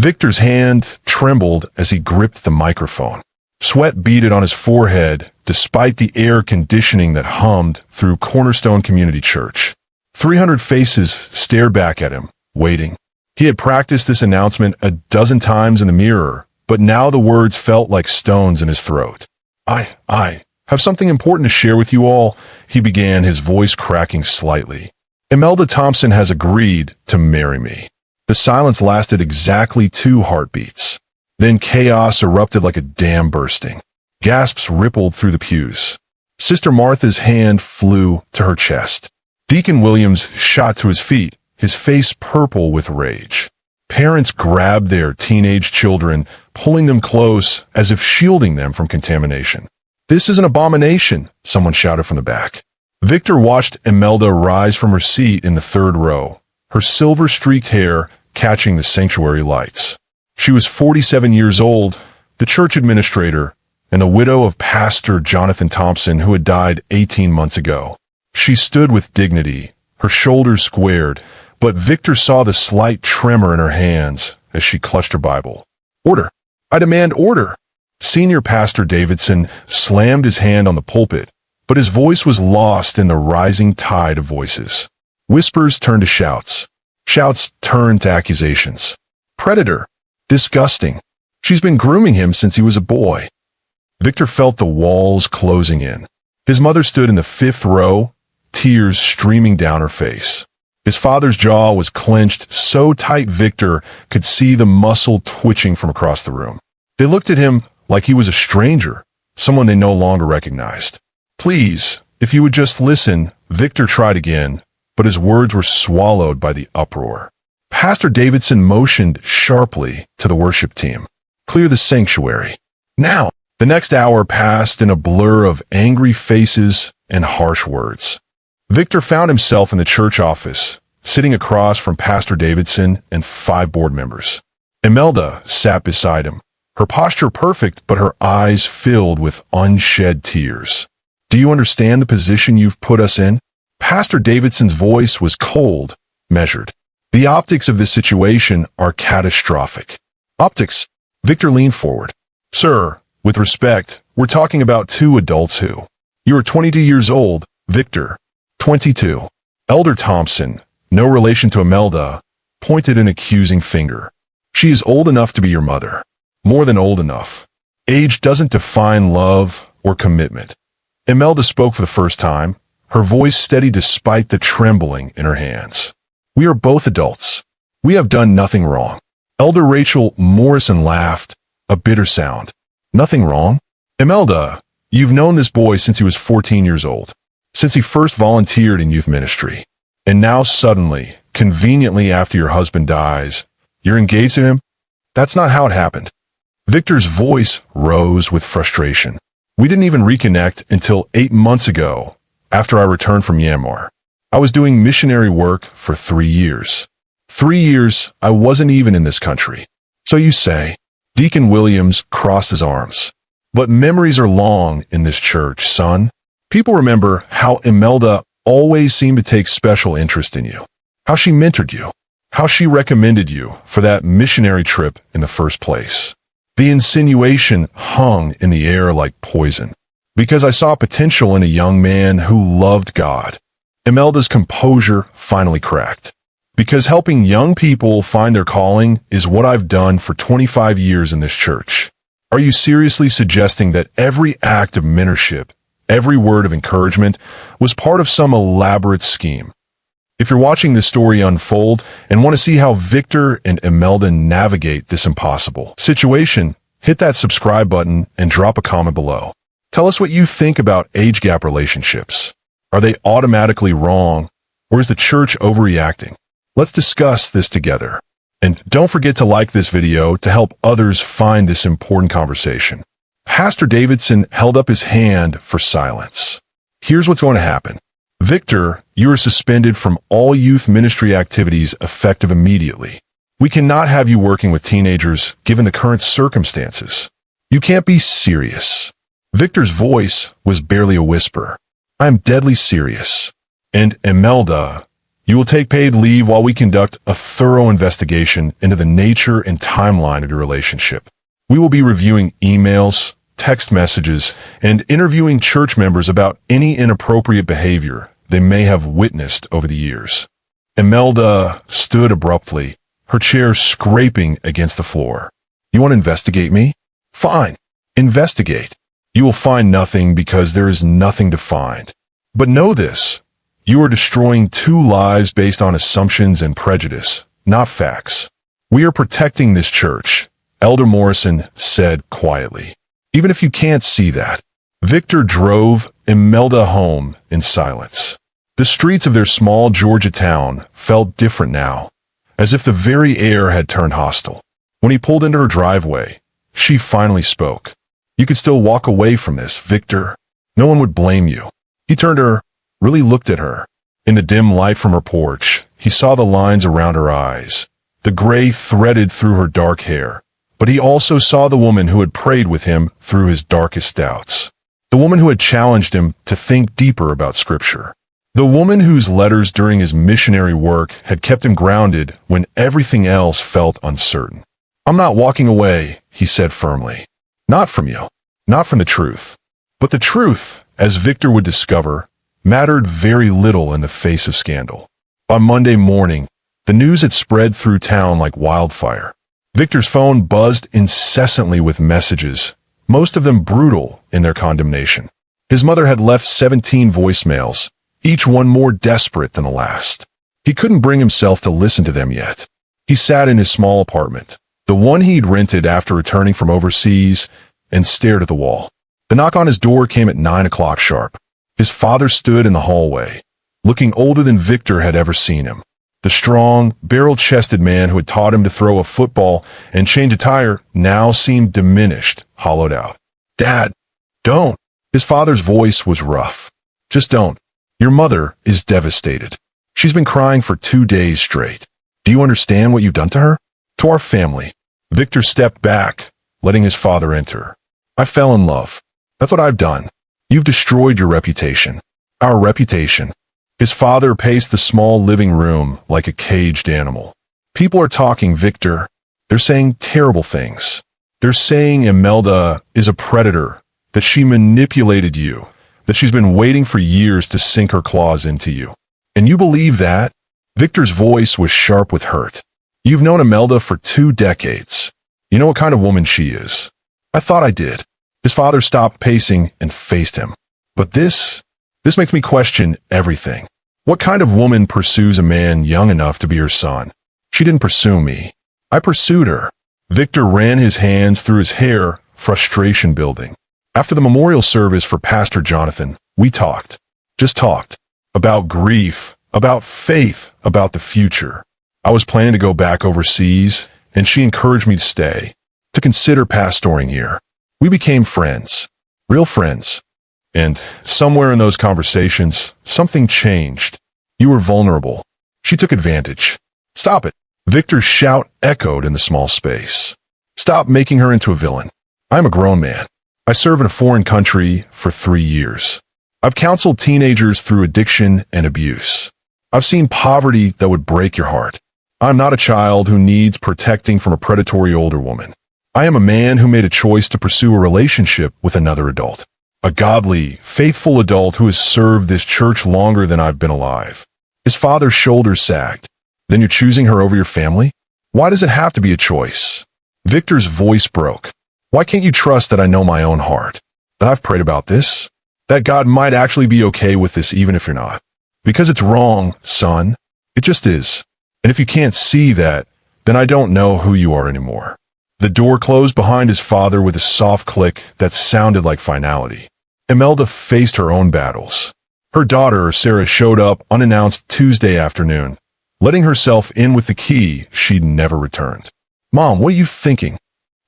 Victor's hand trembled as he gripped the microphone. Sweat beaded on his forehead, despite the air conditioning that hummed through Cornerstone Community Church. 300 faces stared back at him, waiting. He had practiced this announcement a dozen times in the mirror, but now the words felt like stones in his throat. I have something important to share with you all, he began, his voice cracking slightly. Emelda Thompson has agreed to marry me. The silence lasted exactly 2 heartbeats. Then chaos erupted like a dam bursting. Gasps rippled through the pews. Sister Martha's hand flew to her chest. Deacon Williams shot to his feet, his face purple with rage. Parents grabbed their teenage children, pulling them close as if shielding them from contamination. "This is an abomination," someone shouted from the back. Victor watched Emelda rise from her seat in the 3rd row, her silver-streaked hair catching the sanctuary lights. She was 47 years old, the church administrator, and the widow of Pastor Jonathan Thompson, who had died 18 months ago. She stood with dignity, her shoulders squared, but Victor saw the slight tremor in her hands as she clutched her Bible. "Order! I demand order!" Senior Pastor Davidson slammed his hand on the pulpit, but his voice was lost in the rising tide of voices. Whispers turned to shouts. Shouts turned to accusations. "Predator! Disgusting! She's been grooming him since he was a boy." Victor felt the walls closing in. His mother stood in the 5th row, tears streaming down her face. His father's jaw was clenched so tight Victor could see the muscle twitching from across the room. They looked at him like he was a stranger, someone they no longer recognized. "Please, if you would just listen," Victor tried again, but his words were swallowed by the uproar. Pastor Davidson motioned sharply to the worship team. "Clear the sanctuary. Now!" The next hour passed in a blur of angry faces and harsh words. Victor found himself in the church office, sitting across from Pastor Davidson and 5 board members. Emelda sat beside him, her posture perfect, but her eyes filled with unshed tears. "Do you understand the position you've put us in?" Pastor Davidson's voice was cold, measured. "The optics of this situation are catastrophic." "Optics?" Victor leaned forward. "Sir, with respect, we're talking about 2 adults who..." "You are 22 years old, Victor." 22. Elder Thompson, no relation to Emelda, pointed an accusing finger. "She is old enough to be your mother. More than old enough. Age doesn't define love or commitment." Emelda spoke for the first time, her voice steady despite the trembling in her hands. "We are both adults. We have done nothing wrong." Elder Rachel Morrison laughed, a bitter sound. "Nothing wrong? Emelda, you've known this boy since he was 14 years old. Since he first volunteered in youth ministry. And now suddenly, conveniently after your husband dies, you're engaged to him? That's not how it happened." Victor's voice rose with frustration. "We didn't even reconnect until 8 months ago, after I returned from Myanmar. I was doing missionary work for 3 years. 3 years I wasn't even in this country." "So you say." Deacon Williams crossed his arms. "But memories are long in this church, son. People remember how Emelda always seemed to take special interest in you, how she mentored you, how she recommended you for that missionary trip in the first place. The insinuation hung in the air like poison, because I saw potential in a young man who loved God." Emelda's composure finally cracked. "Because helping young people find their calling is what I've done for 25 years in this church. Are you seriously suggesting that every act of mentorship, every word of encouragement, was part of some elaborate scheme?" If you're watching this story unfold and want to see how Victor and Emelda navigate this impossible situation, hit that subscribe button and drop a comment below. Tell us what you think about age gap relationships. Are they automatically wrong, or is the church overreacting? Let's discuss this together. And don't forget to like this video to help others find this important conversation. Pastor Davidson held up his hand for silence. "Here's what's going to happen. Victor, you are suspended from all youth ministry activities effective immediately. We cannot have you working with teenagers given the current circumstances. You can't be serious." Victor's voice was barely a whisper. "I'm deadly serious. And Emelda, You will take paid leave while we conduct a thorough investigation into the nature and timeline of your relationship. We will be reviewing emails, text messages, and interviewing church members about any inappropriate behavior they may have witnessed over the years. Emelda stood abruptly, her chair scraping against the floor. You want to investigate me? Fine. Investigate. You will find nothing because there is nothing to find. But know this. You are destroying 2 lives based on assumptions and prejudice, not facts. We are protecting this church, Elder Morrison said quietly. Even if you can't see that. Victor drove Emelda home in silence. The streets of their small Georgia town felt different now, as if the very air had turned hostile. When he pulled into her driveway, she finally spoke. You could still walk away from this, Victor. No one would blame you. He turned to her, really looked at her. In the dim light from her porch, he saw the lines around her eyes, the gray threaded through her dark hair. But he also saw the woman who had prayed with him through his darkest doubts. The woman who had challenged him to think deeper about Scripture. The woman whose letters during his missionary work had kept him grounded when everything else felt uncertain. I'm not walking away, he said firmly. Not from you. Not from the truth. But the truth, as Victor would discover, mattered very little in the face of scandal. By Monday morning, the news had spread through town like wildfire. Victor's phone buzzed incessantly with messages, most of them brutal in their condemnation. His mother had left 17 voicemails, each one more desperate than the last. He couldn't bring himself to listen to them yet. He sat in his small apartment, the one he'd rented after returning from overseas, and stared at the wall. The knock on his door came at 9 o'clock sharp. His father stood in the hallway, looking older than Victor had ever seen him. The strong, barrel-chested man who had taught him to throw a football and change a tire now seemed diminished, hollowed out. Dad, don't. His father's voice was rough. Just don't. Your mother is devastated. She's been crying for 2 days straight. Do you understand what you've done to her? To our family. Victor stepped back, letting his father enter. I fell in love. That's what I've done. You've destroyed your reputation. Our reputation. His father paced the small living room like a caged animal. People are talking, Victor. They're saying terrible things. They're saying Emelda is a predator, that she manipulated you, that she's been waiting for years to sink her claws into you. And you believe that? Victor's voice was sharp with hurt. You've known Emelda for 2 decades. You know what kind of woman she is. I thought I did. His father stopped pacing and faced him. But this makes me question everything. What kind of woman pursues a man young enough to be her son? She didn't pursue me. I pursued her. Victor ran his hands through his hair, frustration building. After the memorial service for Pastor Jonathan, we talked. Just talked. About grief, about faith, about the future. I was planning to go back overseas, and she encouraged me to stay, to consider pastoring here. We became friends. Real friends. And somewhere in those conversations, something changed. You were vulnerable. She took advantage. Stop it. Victor's shout echoed in the small space. Stop making her into a villain. I'm a grown man. I serve in a foreign country for 3 years. I've counseled teenagers through addiction and abuse. I've seen poverty that would break your heart. I'm not a child who needs protecting from a predatory older woman. I am a man who made a choice to pursue a relationship with another adult. A godly, faithful adult who has served this church longer than I've been alive. His father's shoulders sagged. Then you're choosing her over your family? Why does it have to be a choice? Victor's voice broke. Why can't you trust that I know my own heart? That I've prayed about this? That God might actually be okay with this even if you're not? Because it's wrong, son. It just is. And if you can't see that, then I don't know who you are anymore. The door closed behind his father with a soft click that sounded like finality. Emelda faced her own battles. Her daughter, Sarah, showed up unannounced Tuesday afternoon, letting herself in with the key she'd never returned. Mom, what are you thinking?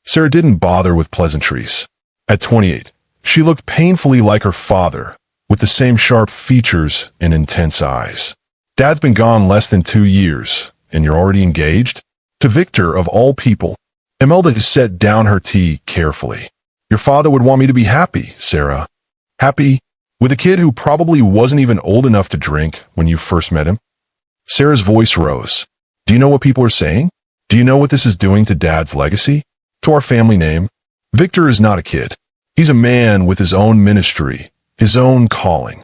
Sarah didn't bother with pleasantries. At 28, she looked painfully like her father, with the same sharp features and intense eyes. Dad's been gone less than 2 years, and you're already engaged? To Victor, of all people. Emelda set down her tea carefully. Your father would want me to be happy, Sarah. Happy? With a kid who probably wasn't even old enough to drink when you first met him? Sarah's voice rose. Do you know what people are saying? Do you know what this is doing to Dad's legacy? To our family name? Victor is not a kid. He's a man with his own ministry, his own calling.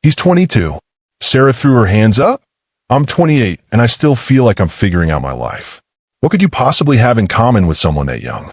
He's 22. Sarah threw her hands up. I'm 28, and I still feel like I'm figuring out my life. What could you possibly have in common with someone that young?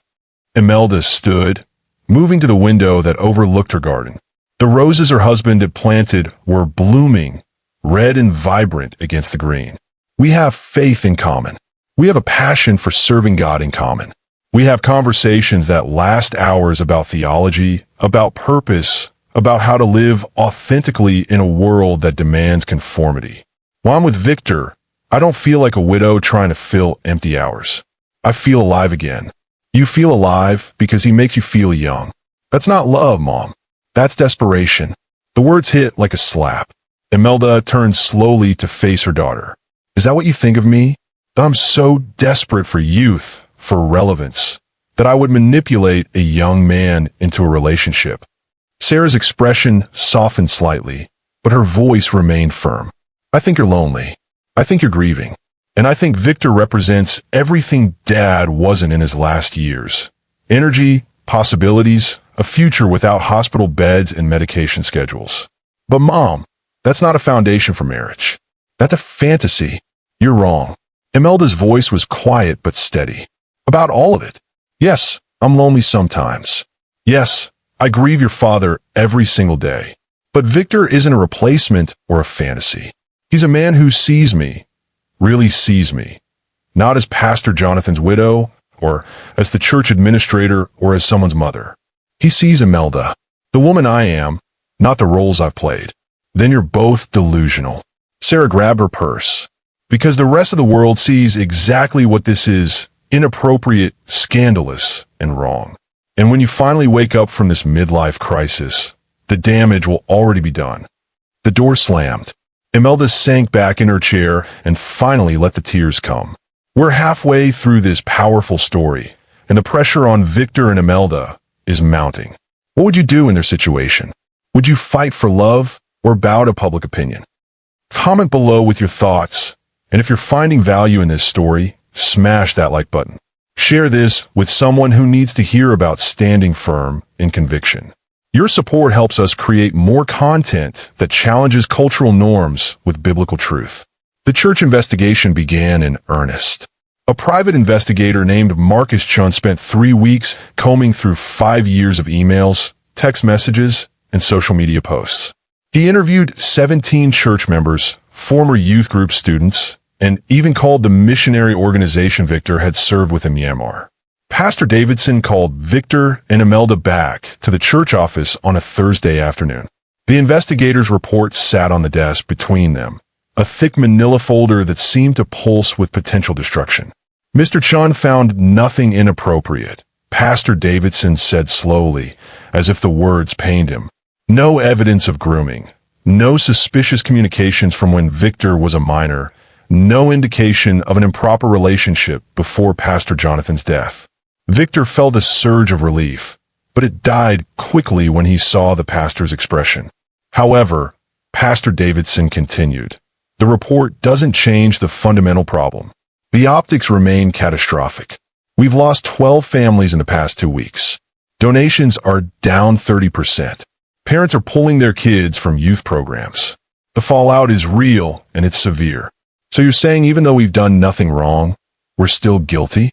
Emelda stood, moving to the window that overlooked her garden. The roses her husband had planted were blooming, red and vibrant against the green. We have faith in common. We have a passion for serving God in common. We have conversations that last hours about theology, about purpose, about how to live authentically in a world that demands conformity. While I'm with Victor, I don't feel like a widow trying to fill empty hours. I feel alive again. You feel alive because he makes you feel young. That's not love, Mom. That's desperation. The words hit like a slap. Emelda turned slowly to face her daughter. Is that what you think of me? That I'm so desperate for youth, for relevance, that I would manipulate a young man into a relationship? Sarah's expression softened slightly, but her voice remained firm. I think you're lonely. I think you're grieving. And I think Victor represents everything Dad wasn't in his last years. Energy, possibilities, a future without hospital beds and medication schedules. But Mom, that's not a foundation for marriage. That's a fantasy. You're wrong. Emelda's voice was quiet but steady. About all of it. Yes, I'm lonely sometimes. Yes, I grieve your father every single day. But Victor isn't a replacement or a fantasy. He's a man who sees me, really sees me. Not as Pastor Jonathan's widow, or as the church administrator, or as someone's mother. He sees Emelda, the woman I am, not the roles I've played. Then you're both delusional. Sarah grabbed her purse. Because the rest of the world sees exactly what this is: inappropriate, scandalous, and wrong. And when you finally wake up from this midlife crisis, the damage will already be done. The door slammed. Emelda sank back in her chair and finally let the tears come. We're halfway through this powerful story, and the pressure on Victor and Emelda is mounting. What would you do in their situation? Would you fight for love or bow to public opinion? Comment below with your thoughts, and if you're finding value in this story, smash that like button. Share this with someone who needs to hear about standing firm in conviction. Your support helps us create more content that challenges cultural norms with biblical truth. The church investigation began in earnest. A private investigator named Marcus Chun spent 3 weeks combing through 5 years of emails, text messages, and social media posts. He interviewed 17 church members, former youth group students, and even called the missionary organization Victor had served with in Myanmar. Pastor Davidson called Victor and Emelda back to the church office on a Thursday afternoon. The investigators' report sat on the desk between them, a thick manila folder that seemed to pulse with potential destruction. Mr. Chun found nothing inappropriate, Pastor Davidson said slowly, as if the words pained him. No evidence of grooming, no suspicious communications from when Victor was a minor, no indication of an improper relationship before Pastor Jonathan's death. Victor felt a surge of relief, but it died quickly when he saw the pastor's expression. However, Pastor Davidson continued, the report doesn't change the fundamental problem. The optics remain catastrophic. We've lost 12 families in the past 2 weeks. Donations are down 30%. Parents are pulling their kids from youth programs. The fallout is real and it's severe. So you're saying even though we've done nothing wrong, we're still guilty?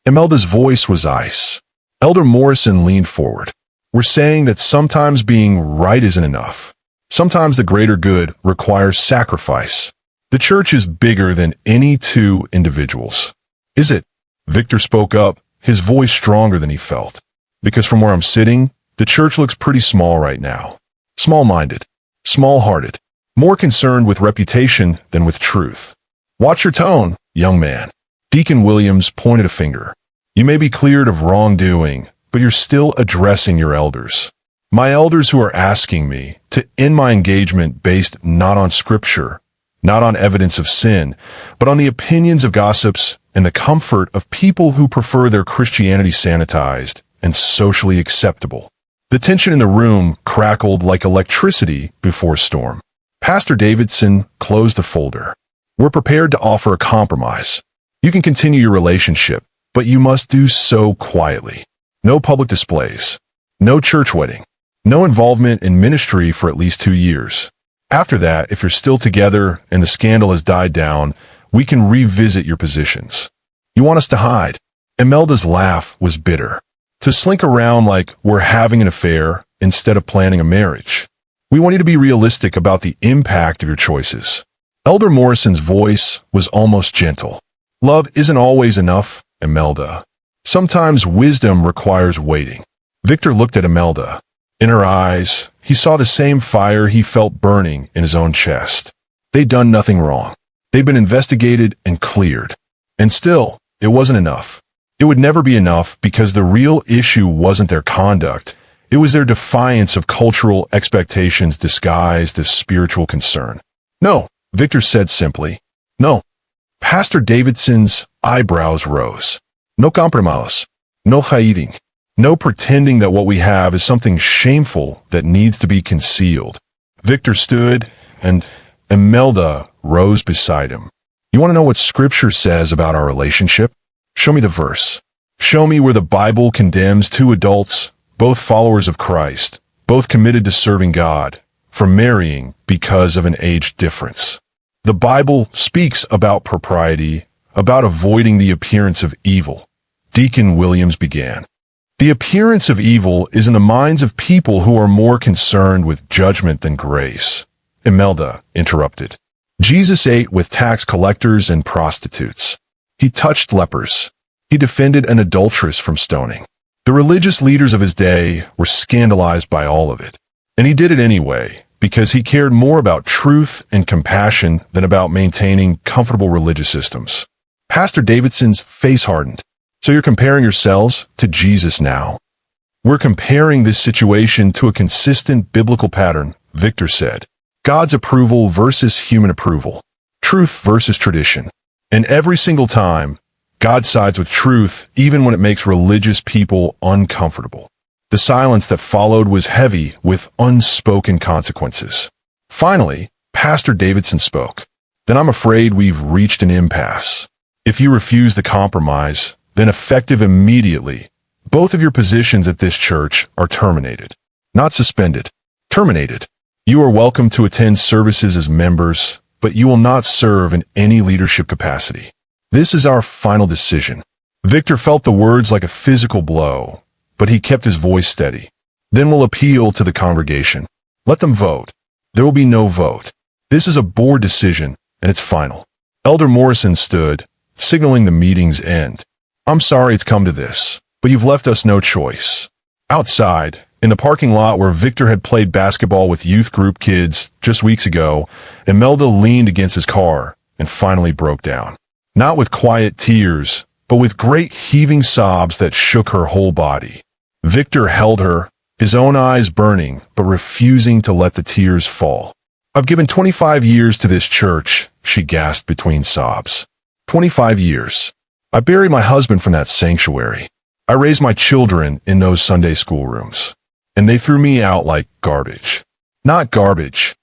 Emelda's voice was ice. Elder Morrison leaned forward. We're saying that sometimes being right isn't enough. Sometimes the greater good requires sacrifice. The church is bigger than any 2 individuals. Is it? Victor spoke up, his voice stronger than he felt. Because from where I'm sitting, the church looks pretty small right now. Small-minded, small-hearted, more concerned with reputation than with truth. Watch your tone, young man. Deacon Williams pointed a finger. You may be cleared of wrongdoing, but you're still addressing your elders. My elders who are asking me to end my engagement based not on scripture, not on evidence of sin, but on the opinions of gossips and the comfort of people who prefer their Christianity sanitized and socially acceptable. The tension in the room crackled like electricity before a storm. Pastor Davidson closed the folder. We're prepared to offer a compromise. You can continue your relationship, but you must do so quietly. No public displays. No church wedding. No involvement in ministry for at least 2 years. After that, if you're still together and the scandal has died down, we can revisit your positions. You want us to hide? Emelda's laugh was bitter. To slink around like we're having an affair instead of planning a marriage. We want you to be realistic about the impact of your choices. Elder Morrison's voice was almost gentle. Love isn't always enough, Emelda. Sometimes wisdom requires waiting. Victor looked at Emelda. In her eyes, he saw the same fire he felt burning in his own chest. They'd done nothing wrong. They'd been investigated and cleared. And still, it wasn't enough. It would never be enough because the real issue wasn't their conduct. It was their defiance of cultural expectations disguised as spiritual concern. No, Victor said simply. No. Pastor Davidson's eyebrows rose. No compromise. No hiding. No pretending that what we have is something shameful that needs to be concealed. Victor stood, and Emelda rose beside him. You want to know what Scripture says about our relationship? Show me the verse. Show me where the Bible condemns two adults, both followers of Christ, both committed to serving God, from marrying because of an age difference. The Bible speaks about propriety, about avoiding the appearance of evil. Deacon Williams began. The appearance of evil is in the minds of people who are more concerned with judgment than grace. Emelda interrupted. Jesus ate with tax collectors and prostitutes. He touched lepers. He defended an adulteress from stoning. The religious leaders of his day were scandalized by all of it. And he did it anyway, because he cared more about truth and compassion than about maintaining comfortable religious systems. Pastor Davidson's face hardened. So you're comparing yourselves to Jesus now? We're comparing this situation to a consistent biblical pattern, Victor said. God's approval versus human approval. Truth versus tradition. And every single time, God sides with truth even when it makes religious people uncomfortable. The silence that followed was heavy with unspoken consequences. Finally, Pastor Davidson spoke. Then I'm afraid we've reached an impasse. If you refuse the compromise, then effective immediately, both of your positions at this church are terminated. Not suspended. Terminated. You are welcome to attend services as members, but you will not serve in any leadership capacity. This is our final decision. Victor felt the words like a physical blow, but he kept his voice steady. Then we'll appeal to the congregation. Let them vote. There will be no vote. This is a board decision, and it's final. Elder Morrison stood, signaling the meeting's end. I'm sorry it's come to this, but you've left us no choice. Outside, in the parking lot where Victor had played basketball with youth group kids just weeks ago, Emelda leaned against his car and finally broke down. Not with quiet tears, but with great heaving sobs that shook her whole body. Victor held her, his own eyes burning, but refusing to let the tears fall. I've given 25 years to this church, she gasped between sobs. 25 years. I buried my husband from that sanctuary. I raised my children in those Sunday school rooms. And they threw me out like garbage. Not garbage.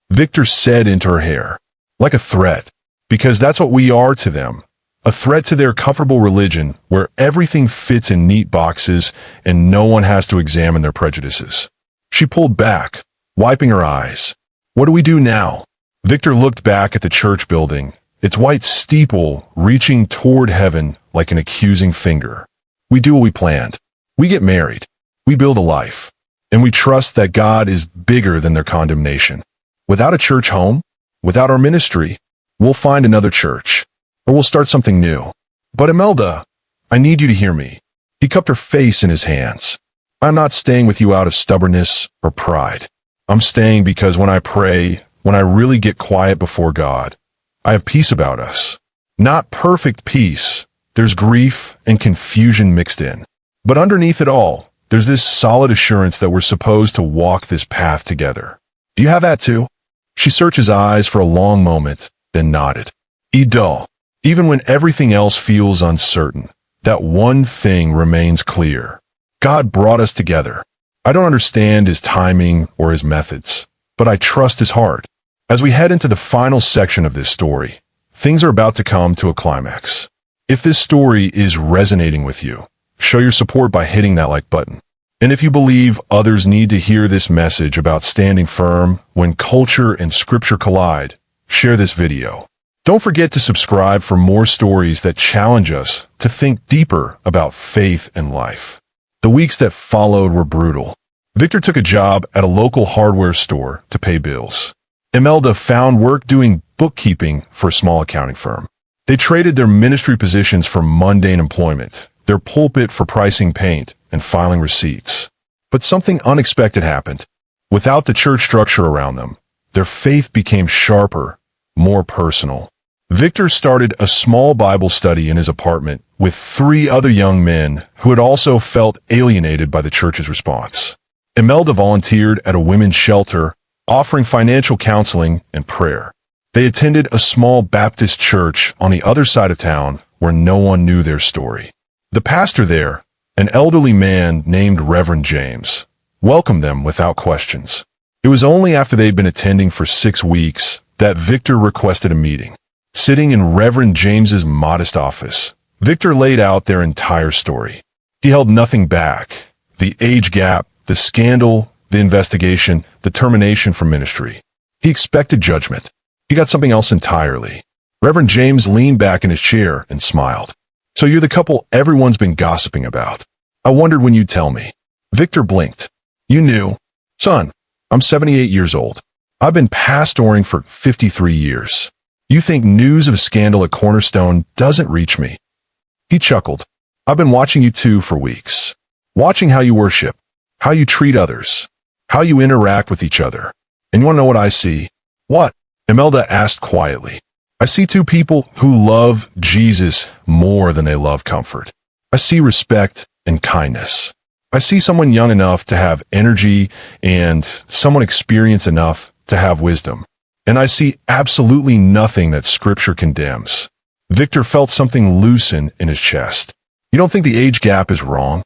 Victor said into her hair. Like a threat. Because that's what we are to them. A threat to their comfortable religion where everything fits in neat boxes and no one has to examine their prejudices. She pulled back, wiping her eyes. What do we do now? Victor looked back at the church building, its white steeple reaching toward heaven like an accusing finger. We do what we planned. We get married. We build a life. And we trust that God is bigger than their condemnation. Without a church home, without our ministry, we'll find another church. Or we'll start something new. But Emelda, I need you to hear me. He cupped her face in his hands. I'm not staying with you out of stubbornness or pride. I'm staying because when I pray, when I really get quiet before God, I have peace about us. Not perfect peace. There's grief and confusion mixed in. But underneath it all, there's this solid assurance that we're supposed to walk this path together. Do you have that too? She searched his eyes for a long moment, then nodded. Ido, even when everything else feels uncertain, that one thing remains clear. God brought us together. I don't understand his timing or his methods, but I trust his heart. As we head into the final section of this story, things are about to come to a climax. If this story is resonating with you, show your support by hitting that like button. And if you believe others need to hear this message about standing firm when culture and scripture collide, share this video. Don't forget to subscribe for more stories that challenge us to think deeper about faith and life. The weeks that followed were brutal. Victor took a job at a local hardware store to pay bills. Emelda found work doing bookkeeping for a small accounting firm. They traded their ministry positions for mundane employment, their pulpit for pricing paint and filing receipts. But something unexpected happened. Without the church structure around them, their faith became sharper, more personal. Victor started a small Bible study in his apartment with 3 other young men who had also felt alienated by the church's response. Emelda volunteered at a women's shelter, offering financial counseling and prayer. They attended a small Baptist church on the other side of town where no one knew their story. The pastor there, an elderly man named Reverend James, welcomed them without questions. It was only after they'd been attending for 6 weeks that Victor requested a meeting. Sitting in Reverend James's modest office, Victor laid out their entire story. He held nothing back. The age gap, the scandal, the investigation, the termination from ministry. He expected judgment. He got something else entirely. Reverend James leaned back in his chair and smiled. So you're the couple everyone's been gossiping about. I wondered when you'd tell me. Victor blinked. You knew. Son, I'm 78 years old. I've been pastoring for 53 years. You think news of a scandal at Cornerstone doesn't reach me? He chuckled. I've been watching you two for weeks. Watching how you worship, how you treat others, how you interact with each other. And you want to know what I see? What? Emelda asked quietly. I see 2 people who love Jesus more than they love comfort. I see respect and kindness. I see someone young enough to have energy and someone experienced enough to have wisdom. And I see absolutely nothing that Scripture condemns. Victor felt something loosen in his chest. You don't think the age gap is wrong?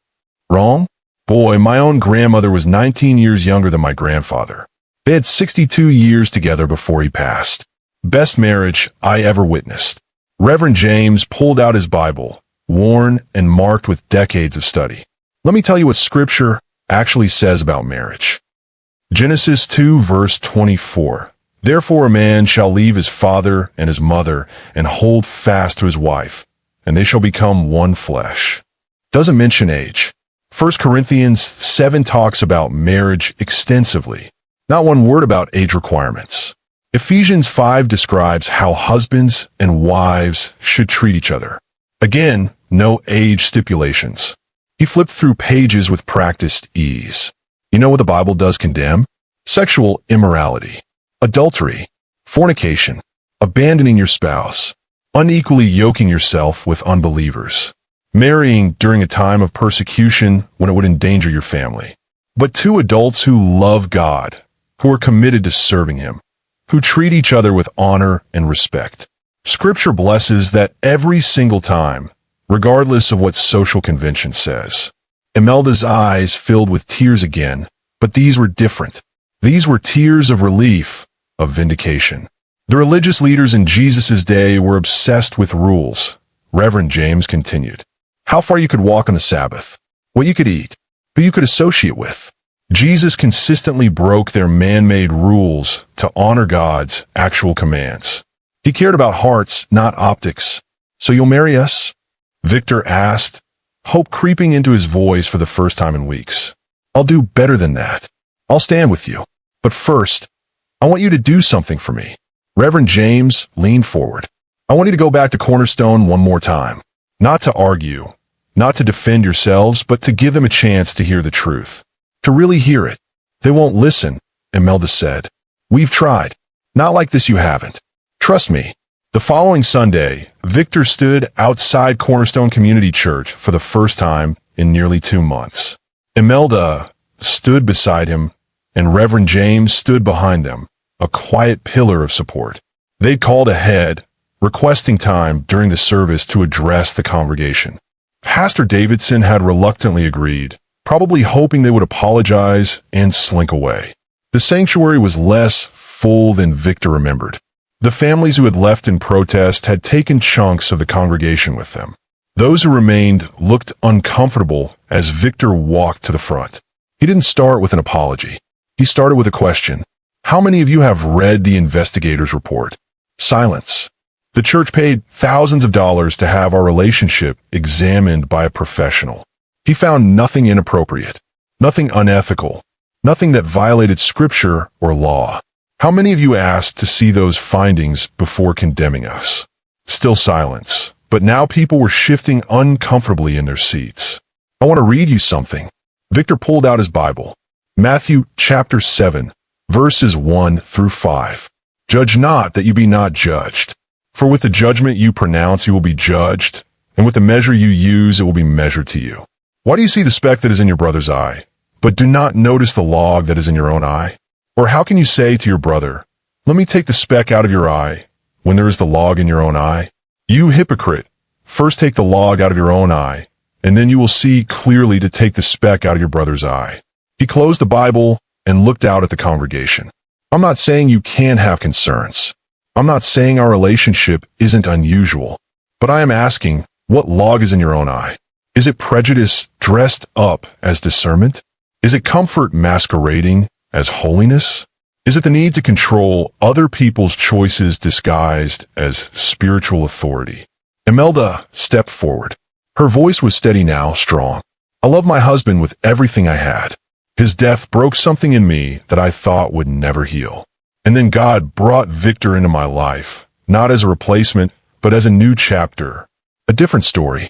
Wrong? Boy, my own grandmother was 19 years younger than my grandfather. They had 62 years together before he passed. Best marriage I ever witnessed. Reverend James pulled out his Bible, worn and marked with decades of study. Let me tell you what Scripture actually says about marriage. Genesis 2 verse 24. Therefore a man shall leave his father and his mother and hold fast to his wife, and they shall become one flesh. Doesn't mention age. 1 Corinthians 7 talks about marriage extensively. Not one word about age requirements. Ephesians 5 describes how husbands and wives should treat each other. Again, no age stipulations. He flipped through pages with practiced ease. You know what the Bible does condemn? Sexual immorality, adultery, fornication, abandoning your spouse, unequally yoking yourself with unbelievers, marrying during a time of persecution when it would endanger your family. But 2 adults who love God, who are committed to serving Him, who treat each other with honor and respect. Scripture blesses that every single time, regardless of what social convention says. Emelda's eyes filled with tears again, but these were different. These were tears of relief, of vindication. The religious leaders in Jesus' day were obsessed with rules. Reverend James continued. How far you could walk on the Sabbath, what you could eat, who you could associate with. Jesus consistently broke their man-made rules to honor God's actual commands. He cared about hearts, not optics. So you'll marry us? Victor asked, hope creeping into his voice for the first time in weeks. I'll do better than that. I'll stand with you. But first, I want you to do something for me. Reverend James leaned forward. I want you to go back to Cornerstone one more time. Not to argue, not to defend yourselves, but to give them a chance to hear the truth. To really hear it. They won't listen, Emelda said. We've tried. Not like this you haven't. Trust me. The following Sunday, Victor stood outside Cornerstone Community Church for the first time in nearly 2 months. Emelda stood beside him, and Reverend James stood behind them, a quiet pillar of support. They'd called ahead, requesting time during the service to address the congregation. Pastor Davidson had reluctantly agreed, probably hoping they would apologize and slink away. The sanctuary was less full than Victor remembered. The families who had left in protest had taken chunks of the congregation with them. Those who remained looked uncomfortable as Victor walked to the front. He didn't start with an apology. He started with a question. How many of you have read the investigator's report? Silence. The church paid thousands of dollars to have our relationship examined by a professional. He found nothing inappropriate, nothing unethical, nothing that violated scripture or law. How many of you asked to see those findings before condemning us? Still silence, but now people were shifting uncomfortably in their seats. I want to read you something. Victor pulled out his Bible. Matthew chapter 7, verses 1 through 5. Judge not that you be not judged. For with the judgment you pronounce you will be judged, and with the measure you use it will be measured to you. Why do you see the speck that is in your brother's eye, but do not notice the log that is in your own eye? Or how can you say to your brother, let me take the speck out of your eye, when there is the log in your own eye? You hypocrite, first take the log out of your own eye, and then you will see clearly to take the speck out of your brother's eye. He closed the Bible and looked out at the congregation. I'm not saying you can't have concerns. I'm not saying our relationship isn't unusual, but I am asking, what log is in your own eye? Is it prejudice dressed up as discernment? Is it comfort masquerading as holiness? Is it the need to control other people's choices disguised as spiritual authority? Emelda stepped forward. Her voice was steady now, strong. I love my husband with everything I had. His death broke something in me that I thought would never heal. And then God brought Victor into my life, not as a replacement, but as a new chapter, a different story.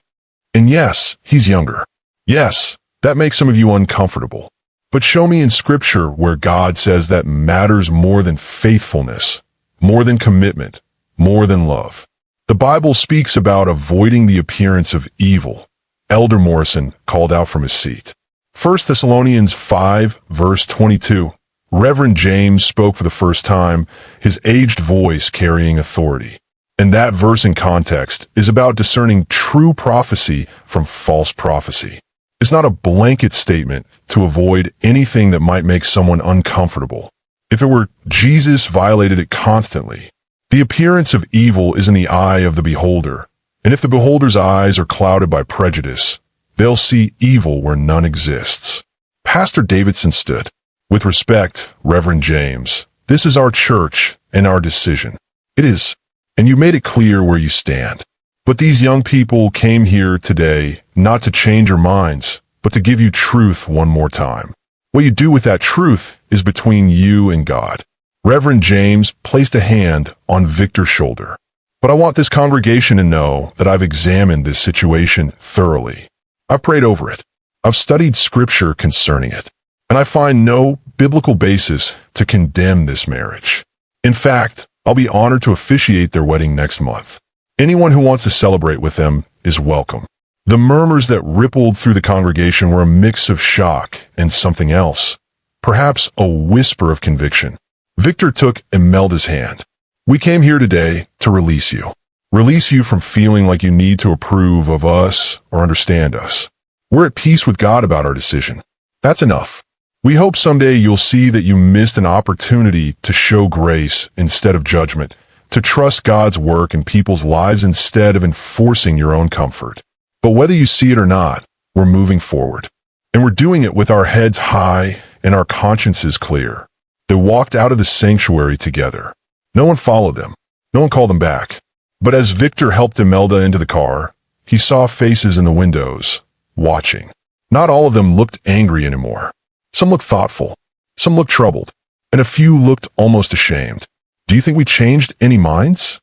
And yes, he's younger. Yes, that makes some of you uncomfortable. But show me in Scripture where God says that matters more than faithfulness, more than commitment, more than love. The Bible speaks about avoiding the appearance of evil. Elder Morrison called out from his seat. 1 Thessalonians 5, verse 22. Reverend James spoke for the first time, his aged voice carrying authority. And that verse in context is about discerning true prophecy from false prophecy. It's not a blanket statement to avoid anything that might make someone uncomfortable. If it were, Jesus violated it constantly. The appearance of evil is in the eye of the beholder, and if the beholder's eyes are clouded by prejudice, they'll see evil where none exists. Pastor Davidson stood. With respect, Reverend James, this is our church and our decision. It is, and you made it clear where you stand. But these young people came here today not to change your minds, but to give you truth one more time. What you do with that truth is between you and God. Reverend James placed a hand on Victor's shoulder. But I want this congregation to know that I've examined this situation thoroughly. I've prayed over it. I've studied Scripture concerning it. And I find no biblical basis to condemn this marriage. In fact, I'll be honored to officiate their wedding next month. Anyone who wants to celebrate with them is welcome. The murmurs that rippled through the congregation were a mix of shock and something else, perhaps a whisper of conviction. Victor took Emelda's hand. We came here today to release you. Release you from feeling like you need to approve of us or understand us. We're at peace with God about our decision. That's enough. We hope someday you'll see that you missed an opportunity to show grace instead of judgment, to trust God's work in people's lives instead of enforcing your own comfort. But whether you see it or not, we're moving forward. And we're doing it with our heads high and our consciences clear. They walked out of the sanctuary together. No one followed them. No one called them back. But as Victor helped Emelda into the car, he saw faces in the windows, watching. Not all of them looked angry anymore. Some looked thoughtful. Some looked troubled. And a few looked almost ashamed. Do you think we changed any minds?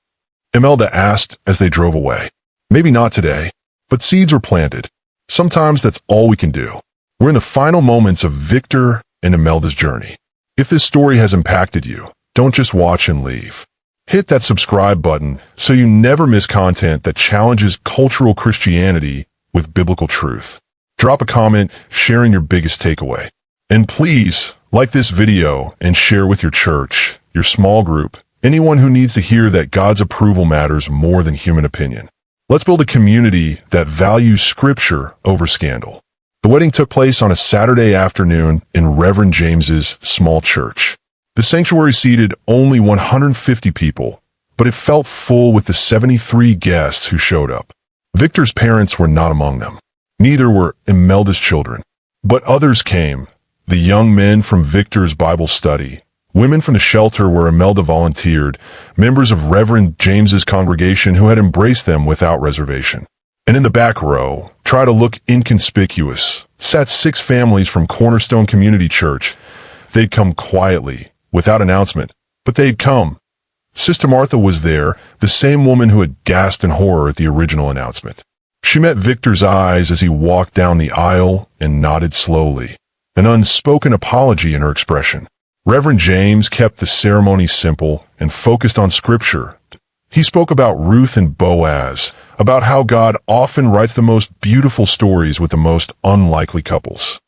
Emelda asked as they drove away. Maybe not today, but seeds were planted. Sometimes that's all we can do. We're in the final moments of Victor and Emelda's journey. If this story has impacted you, don't just watch and leave. Hit that subscribe button so you never miss content that challenges cultural Christianity with biblical truth. Drop a comment sharing your biggest takeaway. And please, like this video and share with your church, your small group, anyone who needs to hear that God's approval matters more than human opinion. Let's build a community that values Scripture over scandal. The wedding took place on a Saturday afternoon in Reverend James's small church. The sanctuary seated only 150 people, but it felt full with the 73 guests who showed up. Victor's parents were not among them. Neither were Emelda's children. But others came, the young men from Victor's Bible study, women from the shelter where Emelda volunteered, members of Reverend James's congregation who had embraced them without reservation. And in the back row, try to look inconspicuous, sat 6 families from Cornerstone Community Church. They'd come quietly, without announcement, but they'd come. Sister Martha was there, the same woman who had gasped in horror at the original announcement. She met Victor's eyes as he walked down the aisle and nodded slowly, an unspoken apology in her expression. Reverend James kept the ceremony simple and focused on Scripture. He spoke about Ruth and Boaz, about how God often writes the most beautiful stories with the most unlikely couples.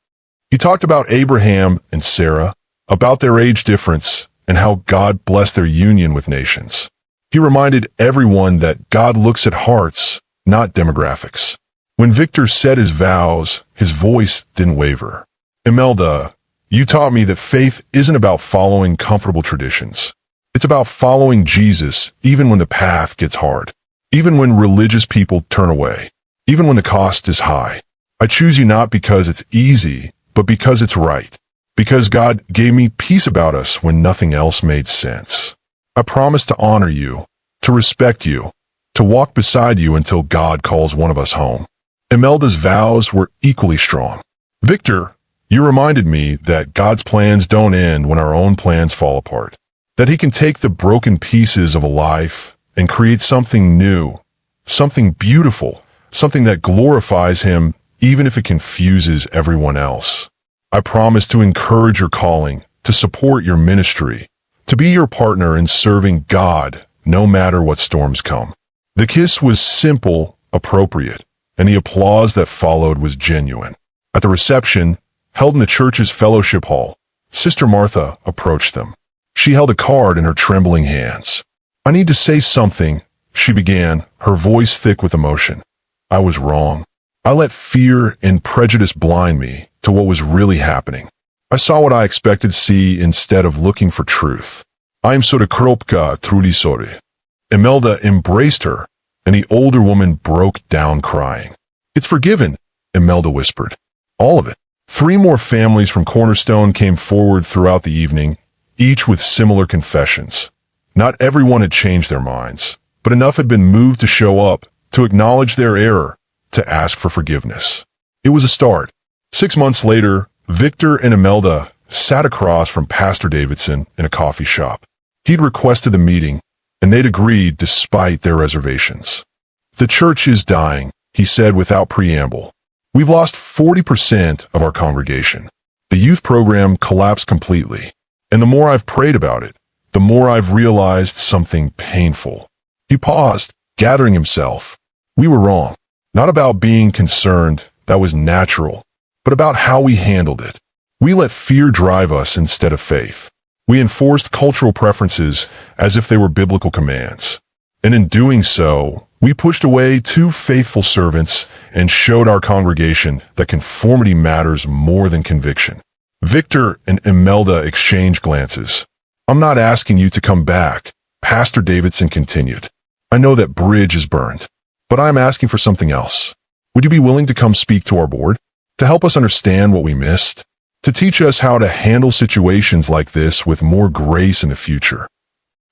He talked about Abraham and Sarah, about their age difference, and how God blessed their union with nations. He reminded everyone that God looks at hearts, not demographics. When Victor said his vows, his voice didn't waver. Emelda, you taught me that faith isn't about following comfortable traditions. It's about following Jesus even when the path gets hard, even when religious people turn away, even when the cost is high. I choose you not because it's easy, but because it's right. Because God gave me peace about us when nothing else made sense. I promise to honor you, to respect you, to walk beside you until God calls one of us home. Emelda's vows were equally strong. Victor, you reminded me that God's plans don't end when our own plans fall apart. That He can take the broken pieces of a life and create something new, something beautiful, something that glorifies Him even if it confuses everyone else. I promise to encourage your calling, to support your ministry, to be your partner in serving God no matter what storms come. The kiss was simple, appropriate, and the applause that followed was genuine. At the reception, held in the church's fellowship hall, Sister Martha approached them. She held a card in her trembling hands. I need to say something, she began, her voice thick with emotion. I was wrong. I let fear and prejudice blind me to what was really happening. I saw what I expected to see instead of looking for truth. I am so kropka trudisore. Emelda embraced her, and the older woman broke down crying. It's forgiven, Emelda whispered. All of it. 3 more families from Cornerstone came forward throughout the evening, each with similar confessions. Not everyone had changed their minds, but enough had been moved to show up, to acknowledge their error, to ask for forgiveness. It was a start. 6 months later, Victor and Emelda sat across from Pastor Davidson in a coffee shop. He'd requested the meeting, and they'd agreed despite their reservations. The church is dying, he said without preamble. We've lost 40% of our congregation. The youth program collapsed completely. And the more I've prayed about it, the more I've realized something painful. He paused, gathering himself. We were wrong. Not about being concerned, that was natural, but about how we handled it. We let fear drive us instead of faith. We enforced cultural preferences as if they were biblical commands. And in doing so, we pushed away 2 faithful servants and showed our congregation that conformity matters more than conviction. Victor and Emelda exchanged glances. I'm not asking you to come back, Pastor Davidson continued. I know that bridge is burned, but I'm asking for something else. Would you be willing to come speak to our board? To help us understand what we missed? To teach us how to handle situations like this with more grace in the future?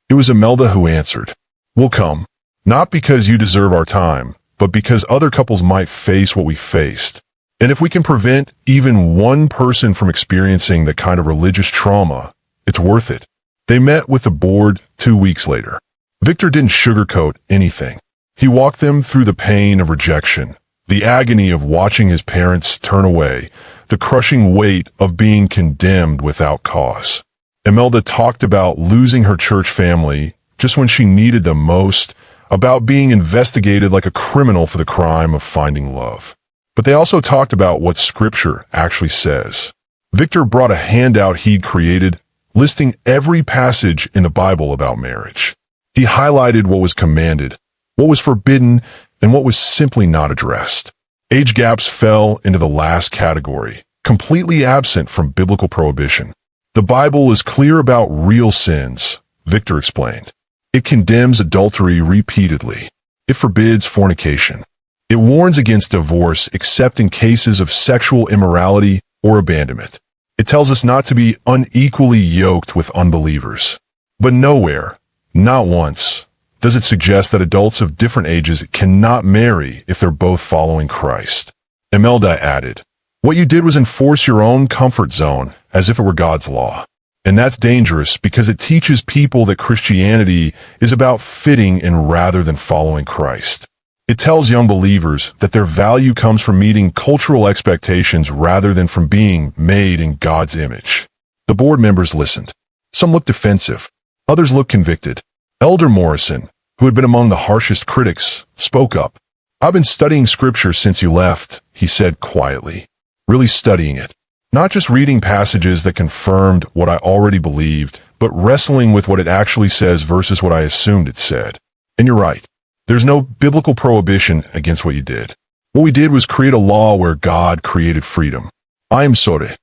It was Emelda who answered. We'll come. Not because you deserve our time, but because other couples might face what we faced. And if we can prevent even one person from experiencing the kind of religious trauma, it's worth it. They met with the board 2 weeks later. Victor didn't sugarcoat anything. He walked them through the pain of rejection, the agony of watching his parents turn away, the crushing weight of being condemned without cause. Emelda talked about losing her church family just when she needed them most, about being investigated like a criminal for the crime of finding love. But they also talked about what Scripture actually says. Victor brought a handout he'd created, listing every passage in the Bible about marriage. He highlighted what was commanded, what was forbidden, and what was simply not addressed. Age gaps fell into the last category, completely absent from biblical prohibition. The Bible is clear about real sins, Victor explained. It condemns adultery repeatedly. It forbids fornication. It warns against divorce except in cases of sexual immorality or abandonment. It tells us not to be unequally yoked with unbelievers. But nowhere, not once, does it suggest that adults of different ages cannot marry if they're both following Christ. Emelda added, "What you did was enforce your own comfort zone as if it were God's law. And that's dangerous because it teaches people that Christianity is about fitting in rather than following Christ. It tells young believers that their value comes from meeting cultural expectations rather than from being made in God's image." The board members listened. Some looked defensive. Others looked convicted. Elder Morrison, who had been among the harshest critics, spoke up. "I've been studying scripture since you left," he said quietly. "Really studying it. Not just reading passages that confirmed what I already believed, but wrestling with what it actually says versus what I assumed it said. And you're right. There's no biblical prohibition against what you did. What we did was create a law where God created freedom. I am sorry.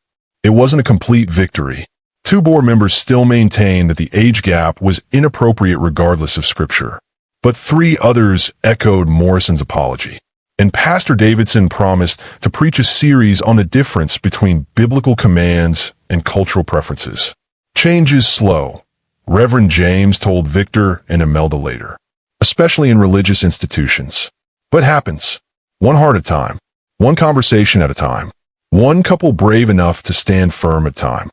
It wasn't a complete victory." Two board members still maintain that the age gap was inappropriate regardless of scripture. But three others echoed Morrison's apology. And Pastor Davidson promised to preach a series on the difference between biblical commands and cultural preferences. "Change is slow," Reverend James told Victor and Emelda later, "especially in religious institutions. But it happens. One heart at a time. One conversation at a time. One couple brave enough to stand firm at a time."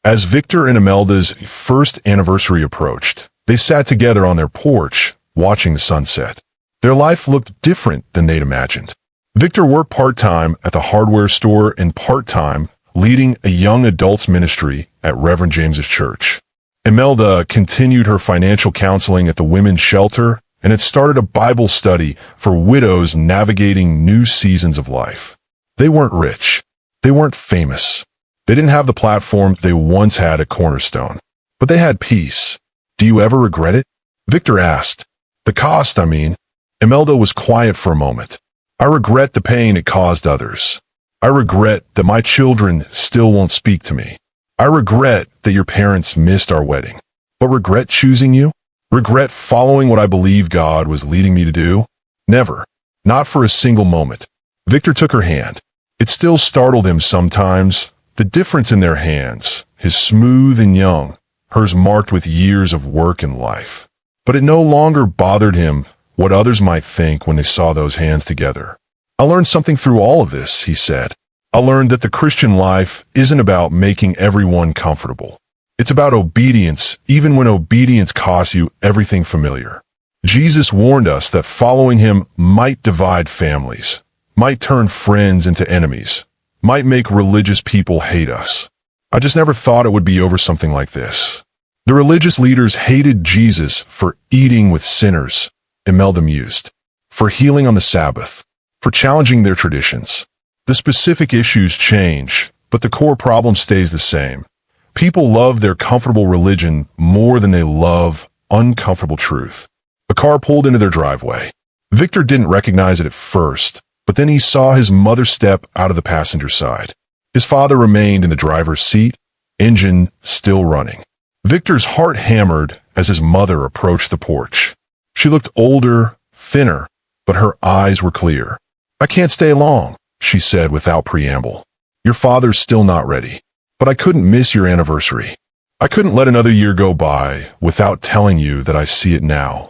As Victor and Emelda's first anniversary approached, they sat together on their porch, watching the sunset. Their life looked different than they'd imagined. Victor worked part-time at the hardware store and part-time leading a young adults ministry at Reverend James's church. Emelda continued her financial counseling at the women's shelter and had started a Bible study for widows navigating new seasons of life. They weren't rich. They weren't famous. They didn't have the platform they once had at Cornerstone. But they had peace. "Do you ever regret it?" Victor asked. "The cost, I mean." Emelda was quiet for a moment. "I regret the pain it caused others. I regret that my children still won't speak to me. I regret that your parents missed our wedding. But regret choosing you? Regret following what I believe God was leading me to do? Never. Not for a single moment." Victor took her hand. It still startled him sometimes, the difference in their hands, his smooth and young, hers marked with years of work and life. But it no longer bothered him what others might think when they saw those hands together. "I learned something through all of this," he said. "I learned that the Christian life isn't about making everyone comfortable. It's about obedience, even when obedience costs you everything familiar. Jesus warned us that following him might divide families, might turn friends into enemies, might make religious people hate us. I just never thought it would be over something like this." The religious leaders hated Jesus for eating with sinners, Emelda mused, for healing on the Sabbath, for challenging their traditions. The specific issues change, but the core problem stays the same. People love their comfortable religion more than they love uncomfortable truth. A car pulled into their driveway. Victor didn't recognize it at first, but then he saw his mother step out of the passenger side. His father remained in the driver's seat, engine still running. Victor's heart hammered as his mother approached the porch. She looked older, thinner, but her eyes were clear. "I can't stay long," she said without preamble. "Your father's still not ready. But I couldn't miss your anniversary. I couldn't let another year go by without telling you that I see it now."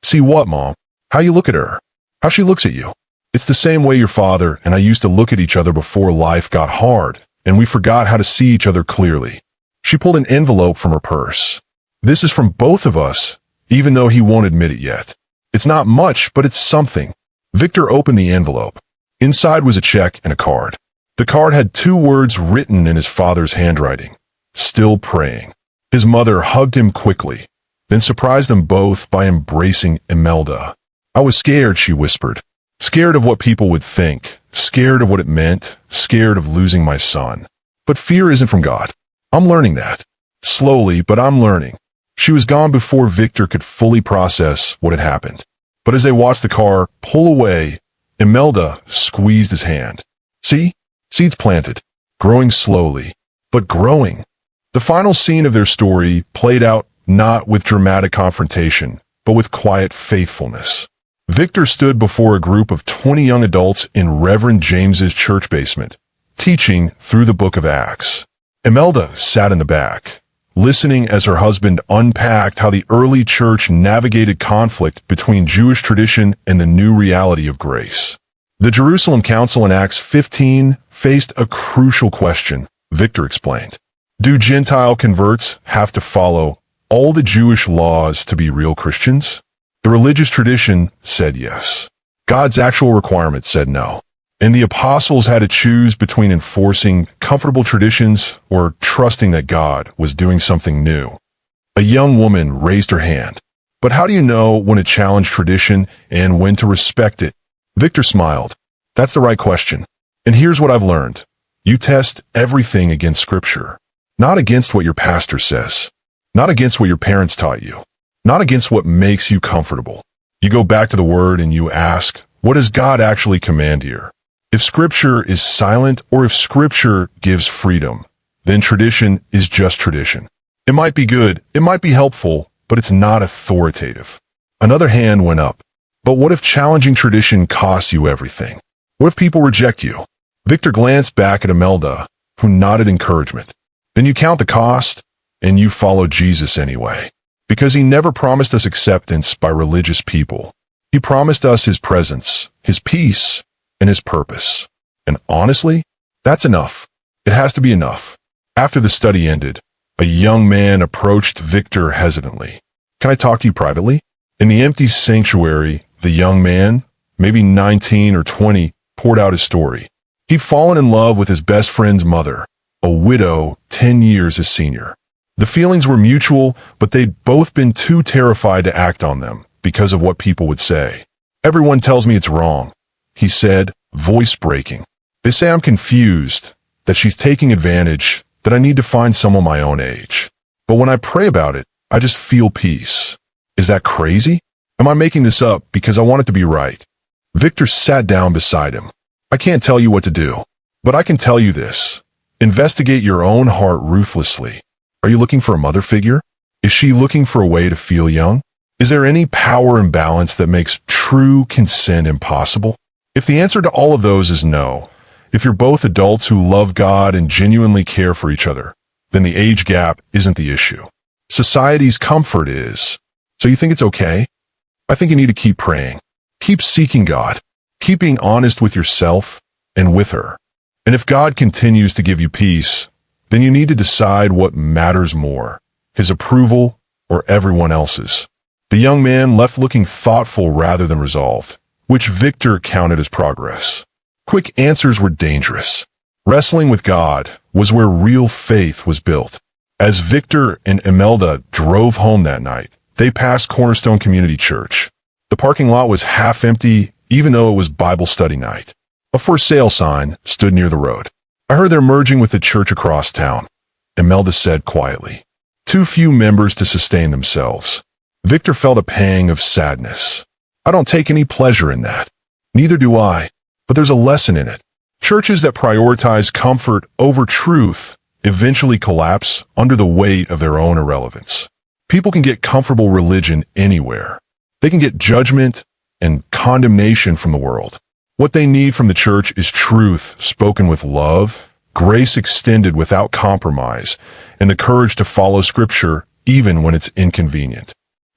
"See what, Mom?" "How you look at her. How she looks at you. It's the same way your father and I used to look at each other before life got hard, and we forgot how to see each other clearly." She pulled an envelope from her purse. "This is from both of us, even though he won't admit it yet. It's not much, but it's something." Victor opened the envelope. Inside was a check and a card. The card had two words written in his father's handwriting: "Still praying." His mother hugged him quickly, then surprised them both by embracing Emelda. "I was scared," she whispered. "Scared of what people would think, scared of what it meant, scared of losing my son. But fear isn't from God. I'm learning that. Slowly, but I'm learning." She was gone before Victor could fully process what had happened. But as they watched the car pull away, Emelda squeezed his hand. "See? Seeds planted, growing slowly, but growing." The final scene of their story played out not with dramatic confrontation, but with quiet faithfulness. Victor stood before a group of 20 young adults in Reverend James's church basement, teaching through the book of Acts. Emelda sat in the back, listening as her husband unpacked how the early church navigated conflict between Jewish tradition and the new reality of grace. The Jerusalem Council in Acts 15 faced a crucial question, Victor explained. Do Gentile converts have to follow all the Jewish laws to be real Christians? The religious tradition said yes. God's actual requirement said no. And the apostles had to choose between enforcing comfortable traditions or trusting that God was doing something new. A young woman raised her hand. But how do you know when to challenge tradition and when to respect it? Victor smiled. That's the right question. And here's what I've learned. You test everything against Scripture, not against what your pastor says, not against what your parents taught you, not against what makes you comfortable. You go back to the Word and you ask, what does God actually command here? If Scripture is silent or if Scripture gives freedom, then tradition is just tradition. It might be good, it might be helpful, but it's not authoritative. Another hand went up. But what if challenging tradition costs you everything? What if people reject you? Victor glanced back at Emelda, who nodded encouragement. Then you count the cost, and you follow Jesus anyway. Because he never promised us acceptance by religious people. He promised us his presence, his peace, and his purpose. And honestly, that's enough. It has to be enough. After the study ended, a young man approached Victor hesitantly. Can I talk to you privately? In the empty sanctuary, the young man, maybe 19 or 20, poured out his story. He'd fallen in love with his best friend's mother, a widow 10 years his senior. The feelings were mutual, but they'd both been too terrified to act on them because of what people would say. Everyone tells me it's wrong, he said, voice breaking. They say I'm confused, that she's taking advantage, that I need to find someone my own age. But when I pray about it, I just feel peace. Is that crazy? Am I making this up because I want it to be right? Victor sat down beside him. I can't tell you what to do, but I can tell you this. Investigate your own heart ruthlessly. Are you looking for a mother figure? Is she looking for a way to feel young? Is there any power imbalance that makes true consent impossible? If the answer to all of those is no, if you're both adults who love God and genuinely care for each other, then the age gap isn't the issue. Society's comfort is. So you think it's okay? I think you need to keep praying. Keep seeking God. Keep being honest with yourself and with her. And if God continues to give you peace, then you need to decide what matters more, his approval or everyone else's. The young man left looking thoughtful rather than resolved, which Victor counted as progress. Quick answers were dangerous. Wrestling with God was where real faith was built. As Victor and Emelda drove home that night, they passed Cornerstone Community Church. The parking lot was half empty, even though it was Bible study night. A for sale sign stood near the road. I heard they're merging with the church across town, Emelda said quietly. Too few members to sustain themselves. Victor felt a pang of sadness. I don't take any pleasure in that. Neither do I, but there's a lesson in it. Churches that prioritize comfort over truth eventually collapse under the weight of their own irrelevance. People can get comfortable religion anywhere. They can get judgment and condemnation from the world. What they need from the church is truth spoken with love, grace extended without compromise, and the courage to follow Scripture even when it's inconvenient.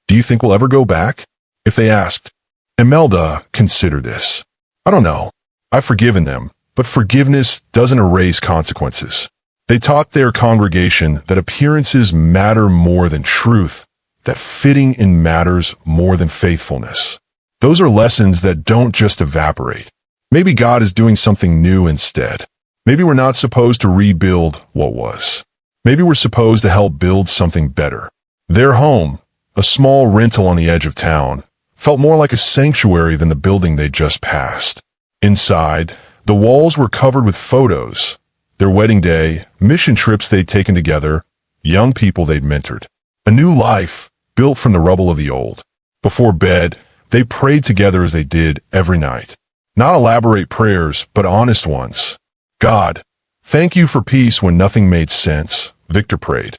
Do you think we'll ever go back? If they asked, Emelda, consider this. I don't know. I've forgiven them, but forgiveness doesn't erase consequences. They taught their congregation that appearances matter more than truth, that fitting in matters more than faithfulness. Those are lessons that don't just evaporate. Maybe God is doing something new instead. Maybe we're not supposed to rebuild what was. Maybe we're supposed to help build something better. Their home, a small rental on the edge of town, felt more like a sanctuary than the building they'd just passed. Inside, the walls were covered with photos, their wedding day, mission trips they'd taken together, young people they'd mentored. A new life built from the rubble of the old. Before bed, they prayed together as they did every night. Not elaborate prayers, but honest ones. God, thank you for peace when nothing made sense, Victor prayed.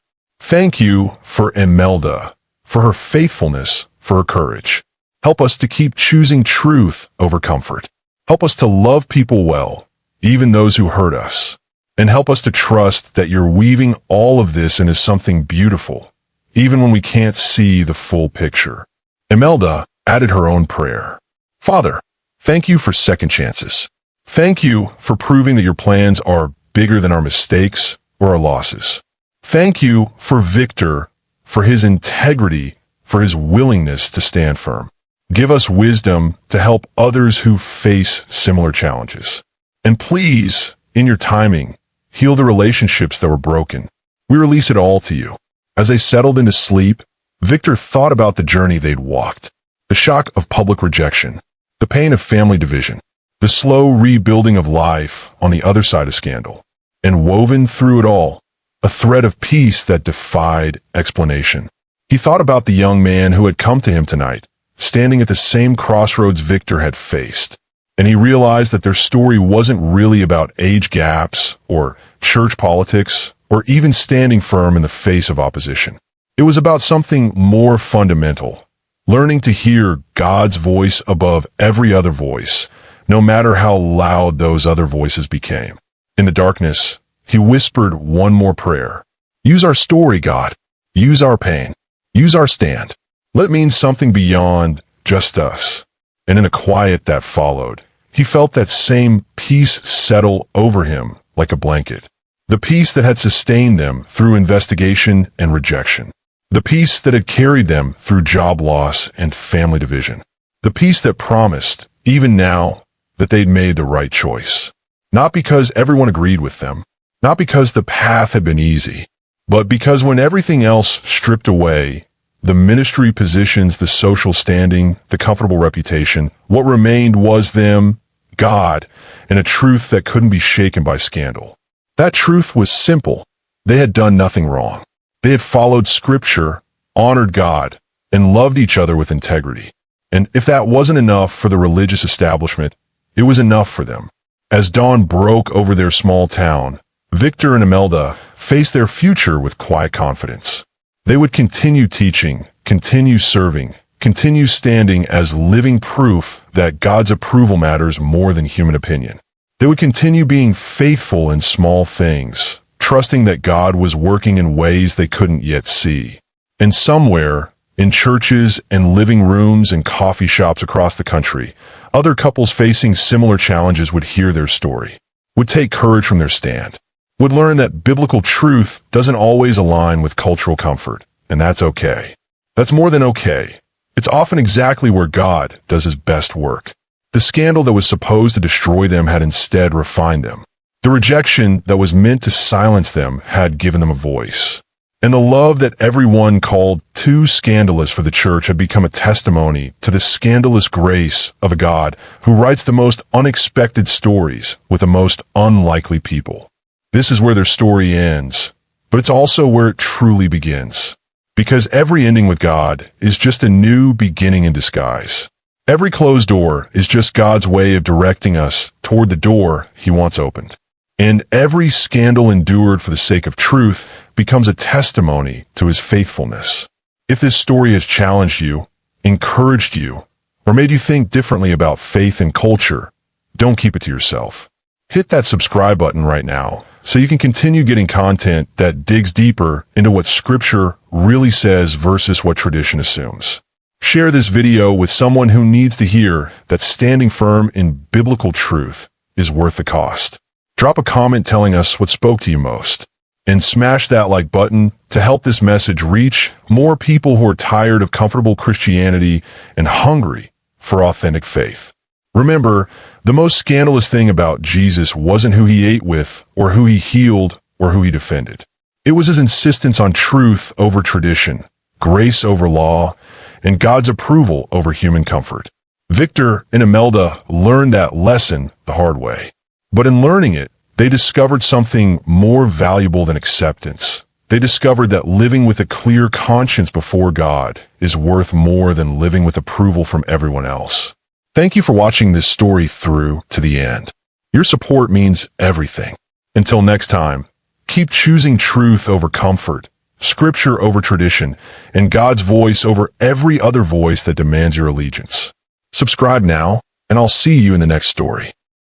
Thank you for Emelda, for her faithfulness, for her courage. Help us to keep choosing truth over comfort. Help us to love people well, even those who hurt us. And help us to trust that you're weaving all of this into something beautiful, even when we can't see the full picture. Emelda added her own prayer. Father, thank you for second chances. Thank you for proving that your plans are bigger than our mistakes or our losses. Thank you for Victor, for his integrity, for his willingness to stand firm. Give us wisdom to help others who face similar challenges. And please, in your timing, heal the relationships that were broken. We release it all to you. As they settled into sleep, Victor thought about the journey they'd walked. The shock of public rejection, the pain of family division, the slow rebuilding of life on the other side of scandal. And woven through it all, a thread of peace that defied explanation. He thought about the young man who had come to him tonight, standing at the same crossroads Victor had faced. And he realized that their story wasn't really about age gaps or church politics or even standing firm in the face of opposition. It was about something more fundamental, learning to hear God's voice above every other voice, no matter how loud those other voices became. In the darkness, he whispered one more prayer. Use our story, God. Use our pain. Use our stand. Let it mean something beyond just us. And in the quiet that followed, he felt that same peace settle over him like a blanket. The peace that had sustained them through investigation and rejection. The peace that had carried them through job loss and family division. The peace that promised, even now, that they'd made the right choice. Not because everyone agreed with them, not because the path had been easy, but because when everything else stripped away, the ministry positions, the social standing, the comfortable reputation, what remained was them, God, and a truth that couldn't be shaken by scandal. That truth was simple. They had done nothing wrong. They had followed Scripture, honored God, and loved each other with integrity. And if that wasn't enough for the religious establishment, it was enough for them. As dawn broke over their small town, Victor and Emelda faced their future with quiet confidence. They would continue teaching, continue serving, continue standing as living proof that God's approval matters more than human opinion. They would continue being faithful in small things, trusting that God was working in ways they couldn't yet see. And somewhere, in churches and living rooms and coffee shops across the country, other couples facing similar challenges would hear their story, would take courage from their stand, would learn that biblical truth doesn't always align with cultural comfort, and that's okay. That's more than okay. It's often exactly where God does his best work. The scandal that was supposed to destroy them had instead refined them. The rejection that was meant to silence them had given them a voice. And the love that everyone called too scandalous for the church had become a testimony to the scandalous grace of a God who writes the most unexpected stories with the most unlikely people. This is where their story ends, but it's also where it truly begins. Because every ending with God is just a new beginning in disguise. Every closed door is just God's way of directing us toward the door he wants opened. And every scandal endured for the sake of truth becomes a testimony to his faithfulness. If this story has challenged you, encouraged you, or made you think differently about faith and culture, don't keep it to yourself. Hit that subscribe button right now so you can continue getting content that digs deeper into what Scripture really says versus what tradition assumes. Share this video with someone who needs to hear that standing firm in biblical truth is worth the cost. Drop a comment telling us what spoke to you most. And smash that like button to help this message reach more people who are tired of comfortable Christianity and hungry for authentic faith. Remember, the most scandalous thing about Jesus wasn't who he ate with, or who he healed, or who he defended. It was his insistence on truth over tradition, grace over law, and God's approval over human comfort. Victor and Emelda learned that lesson the hard way. But in learning it, they discovered something more valuable than acceptance. They discovered that living with a clear conscience before God is worth more than living with approval from everyone else. Thank you for watching this story through to the end. Your support means everything. Until next time, keep choosing truth over comfort Scripture over tradition, and God's voice over every other voice that demands your allegiance. Subscribe now, and I'll see you in the next story.